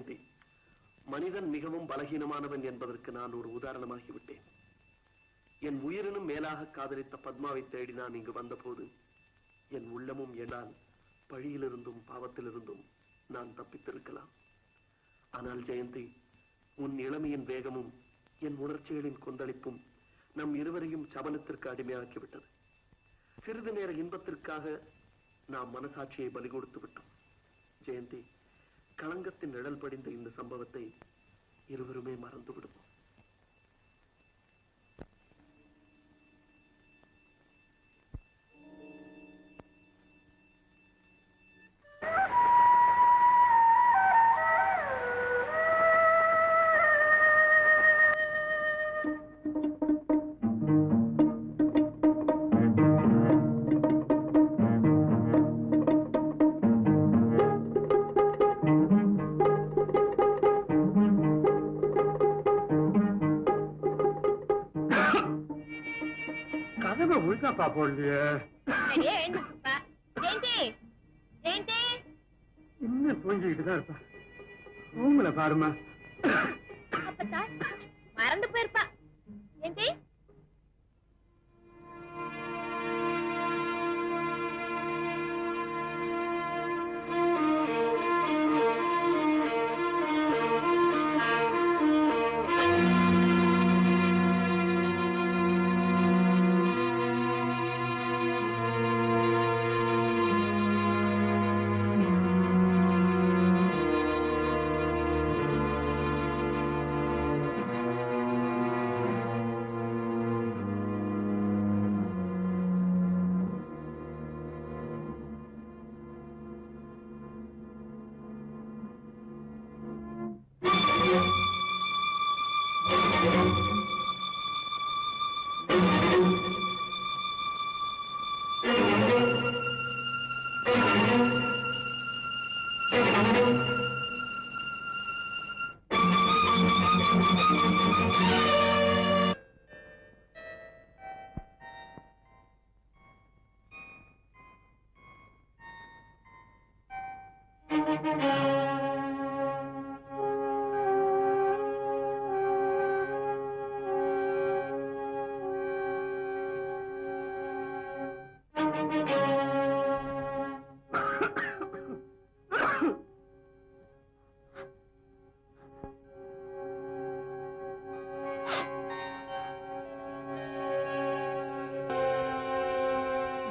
ஜெயந்தி, மனிதன் மிகவும் பலகீனமானவன் என்பதற்கு நான் ஒரு உதாரணமாகிவிட்டேன். என் உயிரினும் மேலாக காதலித்த பத்மாவை தேடி நான் இங்கு வந்தபோது என் உள்ளமும் என்னால் பழியிலிருந்தும் பாவத்திலிருந்தும் நான் தப்பித்திருக்கலாம். ஆனால் ஜெயந்தி, உன் இளமையின் வேகமும் என் உணர்ச்சிகளின் கொந்தளிப்பும் நம் இருவரையும் சபலத்திற்கு அடிமையாக்கிவிட்டது. சிறிது நேர இன்பத்திற்காக நாம் மனசாட்சியை பலி கொடுத்து விட்டோம். ஜெயந்தி, களங்கத்தின் நிழல் படிந்த இந்த சம்பவத்தை இருவருமே மறந்து விடுவோம். இன்னும் தூங்கிக்கிட்டுதான் இருப்பா. ரூம்ல பாருமா. மறந்து போயிருப்பா.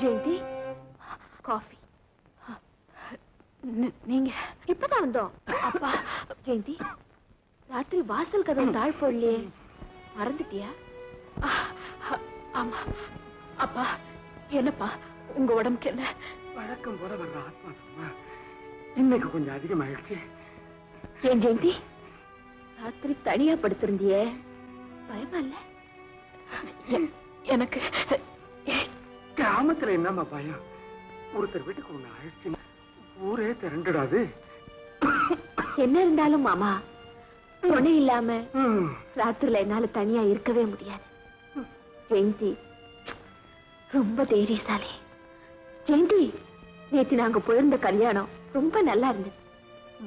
ஜெயந்தி, காஃபி. நீங்க இப்பதான் வந்தோம். அப்பா, ஜெயந்தி, ராத்திரி வாசல் கதவு தாழ் போடலையே, மறந்துட்டியா? ஆமா. அப்பா, என்னப்பா உங்க உடம்புக்கு என்ன? வழக்கம் போல வர்ற ஆத்மா இன்னைக்கு கொஞ்சம் அதிகமாயிடுச்சு. ஏன் ஜெயந்தி, ராத்திரி தனியா படுத்திருந்தியே, பயமா இல்ல? எனக்கு கிராமத்துல என்னமா பயம்? ஒருத்தர் வீட்டுக்கு ஒண்ணு ஆயிடுச்சு, ஊரே திரண்டுடாது. என்ன இருந்தாலும் மாமா, துணை இல்லாம ராத்திரில என்னால தனியா இருக்கவே முடியாது. ஜெயந்தி ரொம்ப தைரியசாலி. ஜெயந்தி, நேத்து நாங்க போயிருந்த கல்யாணம் ரொம்ப நல்லா இருந்தது.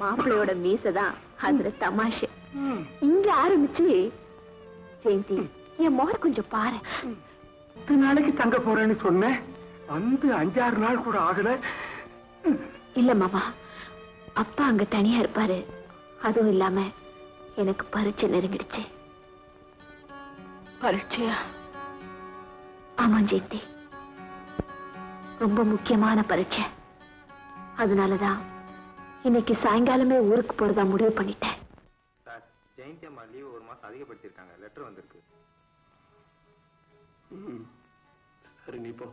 மாப்பிள்ளையோட மீசதான் அதுல தமாஷை. இங்க ஆரம்பிச்சு ஜெயந்தி, என் முகம் கொஞ்சம் பாரு. நாளைக்கு தங்க போறேன்னு சொன்னேன், வந்து 5-6 நாள் கூட ஆகல. இல்ல மாமா, அப்பா அங்க தனியா இருப்பாரு. அதுவும் இல்லாம எனக்கு பரீட்சை நெருங்கிடுச்சு. பரீட்சையா? ஆமா ஜெயந்தி, ரொம்ப முக்கியமான பரீட்சை. அதனாலதான் இன்னைக்கு சாயங்காலமே ஊருக்கு போறதா முடிவு பண்ணிட்டேன். ஜெயந்தி அம்மா லீவ் 1 மாசம் அதிகப்படுத்திருக்காங்க. லெட்டர் வந்திருக்கு. சரி, நீ போ.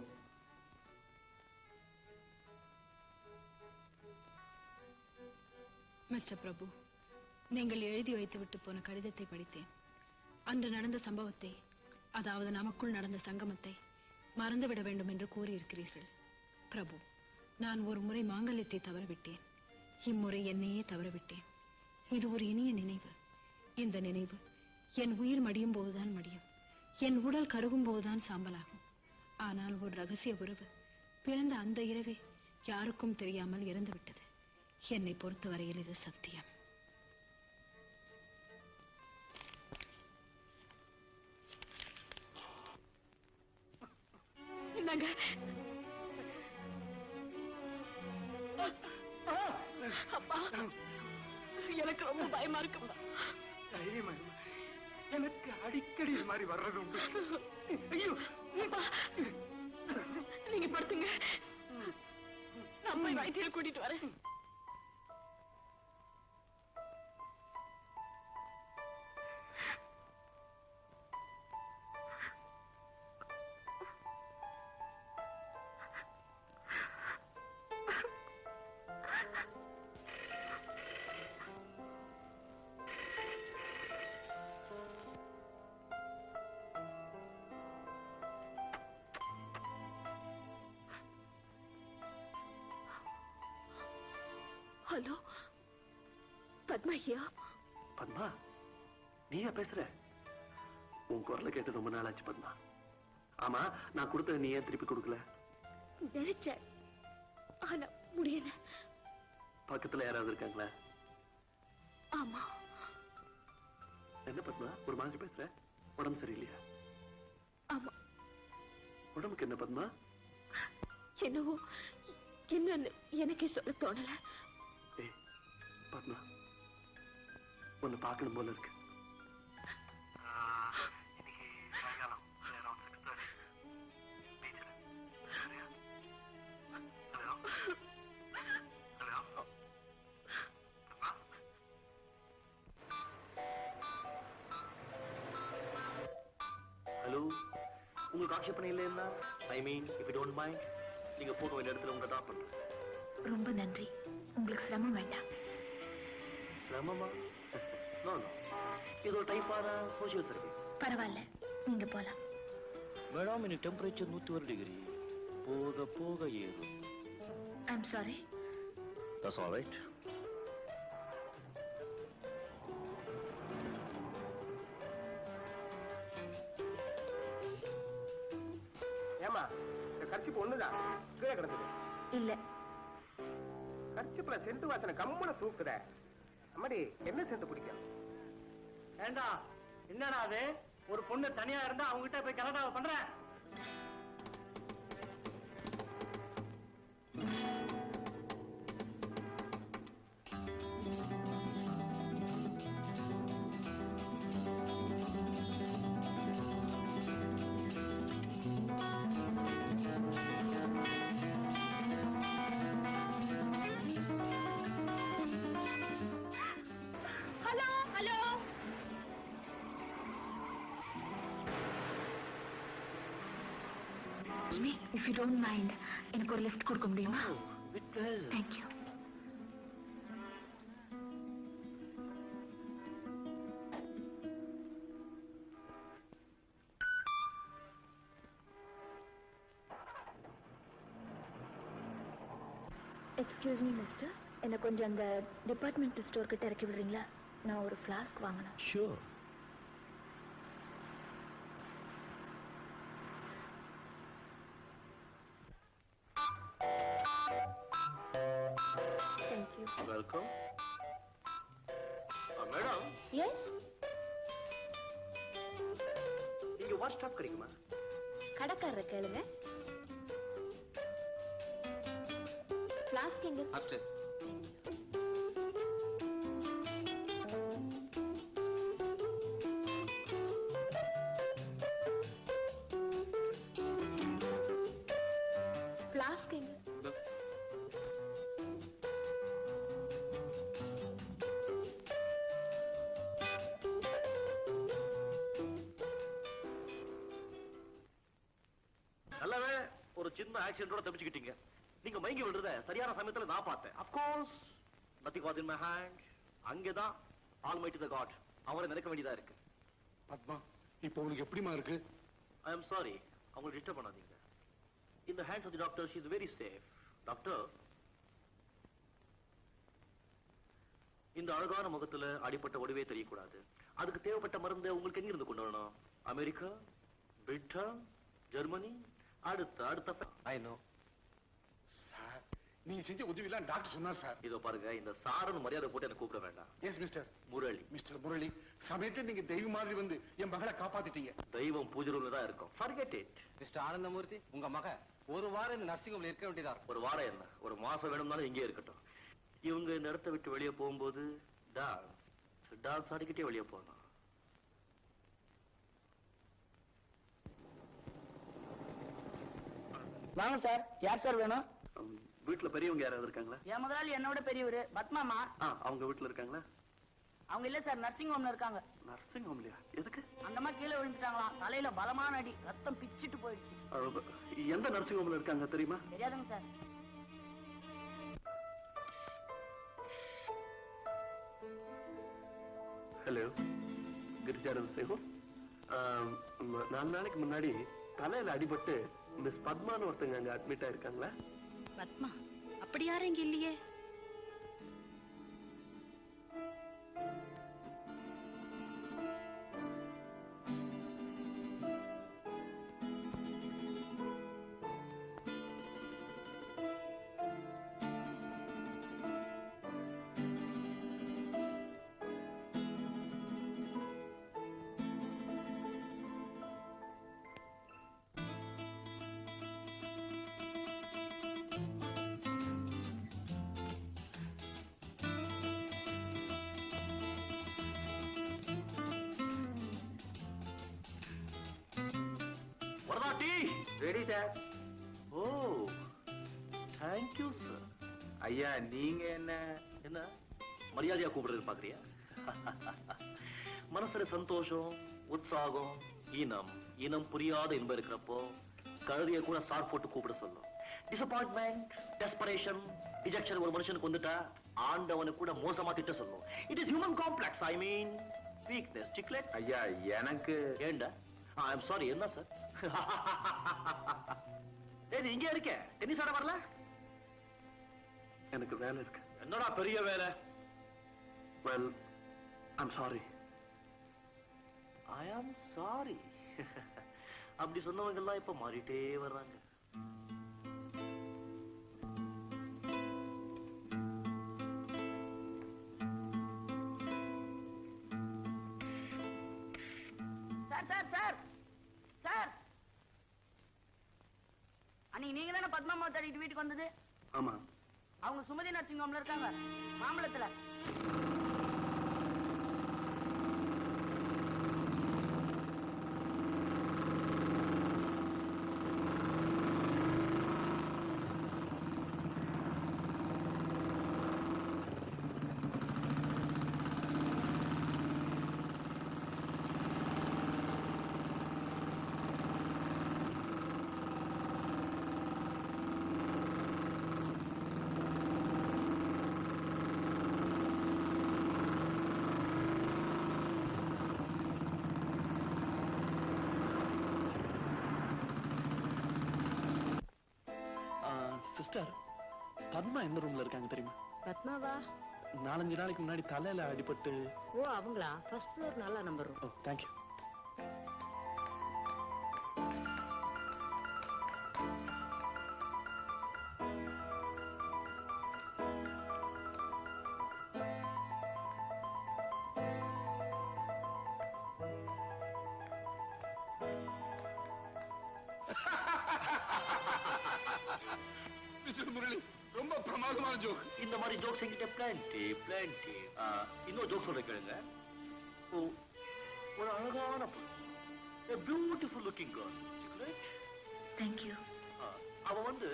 மிஸ்டர் பிரபு, நீங்கள் எழுதி வைத்து விட்டு போன கடிதத்தை படித்தேன். அன்று நடந்த சம்பவத்தை, அதாவது நமக்குள் நடந்த சங்கமத்தை மறந்துவிட வேண்டும் என்று கூறியிருக்கிறீர்கள். பிரபு, நான் ஒரு முறை மாங்கல்யத்தை தவறவிட்டேன். இம்முறை என்னையே தவறவிட்டேன். இது ஒரு இனிய நினைவு. இந்த நினைவு என் உயிர் மடியும் போதுதான் மடியும், என் உடல் கருகும் போதுதான் சாம்பலாகும். ஆனால் ஒரு ரகசிய உறவு பிறந்த அந்த இரவே யாருக்கும் தெரியாமல் இறந்து விட்டது. என்னை பொறுத்தவரையில் இது சத்தியம். வேணாங்க. அப்பா, எனக்கு ரொம்ப பயமா இருக்குப்பா. தைரியமா இருமா. எனக்கு அடிக்கடி இது மாதிரி வர்றது உண்டு. ஐயோ, அப்பா, நீங்க படுத்துங்க, நான் போய் வைத்தியரை கூட்டிட்டு வரேன். ஹலோ, பத்மா ஐயா. பத்மா, நீயா பேசுற? உன் குரலை கேட்டு ரொம்ப நாள் ஆச்சு பத்மா. ஆமா, நான் கொடுத்தது நீ ஏன் திருப்பி கொடுக்கல? நினைச்சேன், ஆனா முடியல. பக்கத்துல யாராவது இருக்காங்களா? ஆமா. என்ன பத்மா ஒரு மாதிரி பேசுற? உடம்பு சரியில்லையா? ஆமா. உடம்புக்கு என்ன பத்மா? என்னவோ என்னன்னு எனக்கே சொல்ல தோணல. ஏய் பத்மா, உன்னை பார்க்கணும் போல இருக்கு. இன்னைக்கு சாயங்காலம் around 6:30 பீச்ல. ஹலோ ஹலோ பத்மா, ஹலோ, உங்களுக்கு ஆட்சேபணம் இல்லைன்னா I mean if you don't mind, நீங்க போக வேண்டிய இடத்துல உங்களை ட்ராப் பண்றேன். ரொம்ப நன்றி. உங்களுக்கு சிரமம் வேண்டாம். சிரமமா? நோ நோ, இது ஒரு டைப்பான சோஷியல் சர்வீஸ். பரவாயில்ல, நீங்க போலாம். மேடம், இன்னைக்கு டெம்பரேச்சர் 101 டிகிரி, போக போக ஏறும். I'm sorry. That's all right. ஏமா, இந்த கர்ச்சிப்பு ஒண்ணுதான் கீழே கிடந்தது. இல்ல, கர்ச்சிப்புல செண்டு வாசனை கம்முன தூக்குற. அம்மாடி, என்ன செண்டு பிடிக்கும்? ஏண்டா, என்னடா அது? ஒரு பொண்ணு தனியா இருந்தா அவங்க கிட்ட போய் கலடாவை பண்ற? Hello hello. If you don't mind, எனக்கு ஒரு லிஃப்ட் கொடுக்க முடியுமா? With pleasure. Thank you. Excuse me mister, என்ன கொஞ்சம் அந்த டிபார்ட்மெண்டல் ஸ்டோர் கிட்ட இறக்கி விடுறீங்களா? நான் ஒரு ஃப்ளாஸ்க் வாங்கணும். Sure. Thank you. Welcome. Madam, Yes, இங்க வாஷ் ஸ்டாப் கிடைக்குமா? கடைக்காரரை கேளுங்க. ஃப்ளாஸ்க் எங்க? Upstairs. ஃப்ளாஸ்க் எங்க? நல்லவே ஒரு சின்ன ஆக்சிடென்ட்டோட தப்பிச்சுக்கிட்டீங்க. நீங்க மயங்கி விடுறத சரியான சமயத்துல நான் பார்த்தேன். Of course, nothing was in my hand. அங்கேதான் Almighty the God அவரை நினைக்க வேண்டியதா இருக்கு. பத்மா, இப்போ உங்களுக்கு எப்படிமா இருக்கு? I am sorry, அவங்களை டிஸ்டர்ப் பண்ணாதீங்க. In the hands of the doctor, she is very safe. Doctor, இந்த அழகான முகத்துல அடிப்பட்ட ஒடுவே தெரியக்கூடாது. அதுக்கு தேவைப்பட்ட மருந்தை உங்களுக்கு எங்க இருந்து கொண்டு வரணும்? அமெரிக்கா, பிரிட்டன், ஜெர்மனி, அடுத்த I know. சார், நீ செஞ்ச உதவியெல்லாம் டாக்டர் சொன்னார் சார். இதோ பாருங்க, இந்த சாருன்னு மரியாதை போட்டு எனக்கு கூப்பிட வேண்டாம். S mister Murali. Mister Murali, சமயத்தில் நீங்க தெய்வம் மாதிரி வந்து என் மகளை காப்பாத்திட்டீங்க. தெய்வம் பூஜை ரூம்ல தான் இருக்கும். Forget it. மிஸ்டர் ஆனந்தமூர்த்தி, உங்க மக ஒரு வாரம் இந்த நர்சிங் ஹோம்ல இருக்க வேண்டியதா இருக்கும். ஒரு வாரம் என்ன, ஒரு மாசம் வேணும்னாலும் இங்கே இருக்கட்டும். இவங்க இந்த இடத்தை விட்டு வெளியே போகும்போது டான்ஸ் ஆடிக்கிட்டே வெளியே போகணும். வாங்க சார். யார் சார் வேணும்? வீட்டுல பெரியவங்க யாராவது இருக்காங்களா? என் முதலாளி என்னோட பெரியவரு பத்மாமா. அவங்க வீட்டுல இருக்காங்களா? அவங்க இல்ல சார், நர்சிங் ஹோம்ல இருக்காங்க. நர்சிங் ஹோம்லயா? எதுக்கு? அந்தமா கீழே விழுந்துட்டாங்களாம். தலையில பலமான அடி, ரத்தம் பிச்சிட்டு போயிடுச்சு. எந்த நர்சிங் ஹோம்ல இருக்காங்க தெரியுமா? தெரியாதுங்க சார். Hello, கிரிஜானந்த் sago. 4 நாளைக்கு முன்னாடி தலையில அடிபட்டு மிஸ் பத்மான்னு ஒருத்தங்க அங்க அட்மிட் ஆயிருக்காங்களா? பத்மா அப்படி யாரும் இங்க இல்லையே. Ready sir. Oh, thank you sir. ஐயா, நீங்க என்ன மரியாதையா கூப்பிடுறது பாக்குறியா? மனசுல சந்தோஷம், உற்சாகம், இனம் புரியாத இன்பம் இருக்கிறப்போ கழுதிய கூட சார் போட்டு கூப்பிட சொல்லும். டிசப்பாயின்ட்மெண்ட், டெஸ்பரேஷன், டிஜெக்ஷன் ஒரு மனுஷனுக்கு வந்துட்டா ஆண்டவனு கூட மோசமா திட்ட சொல்லும். It is human complex. I mean weakness. Cichlid. ஐயா, எனக்கு ஏண்டா? I am sorry. என்ன சார்? நீ இங்கே இருக்க, டென்னிஸ் ஆட வரல? எனக்கு வேலை இருக்கு. என்னடா பெரிய வேலை? Well, I'm sorry. I am sorry. அப்படி சொன்னவங்க எல்லாம் இப்ப மாறிட்டே வர்றாங்க. சார் சார் சார் சார், அன்னைக்கு நீங்க தானே பத்மாமா தேடிட்டு வீட்டுக்கு வந்தது? ஆமா. அவங்க சுமதி நர்சிங் ஹோம்ல இருக்காங்க, மாம்பழத்துல. சிஸ்டர், பத்மா எந்த ரூம்ல இருக்காங்க தெரியுமா? பத்மாவா? 4-5 நாளைக்கு முன்னாடி தலையில அடிபட்டு. ஓ, அவங்களா? ஃபர்ஸ்ட் ஃப்ளோர், நல்ல நம்பர். ஓ, தேங்க்யூ. மிஸ்டர் முரளி, ரொம்ப பிரமாதமான ஜோக். இந்த மாதிரி ஜோக்ஸ் என்கிட்ட பிளான்டி. இன்னொரு ஜோக் சொல்ல கேளுங்க. ஒரு அழகான பொண்ணு, பியூட்டிஃபுல் லுக்கிங் கேர்ள். தேங்க்யூ. அவ வந்து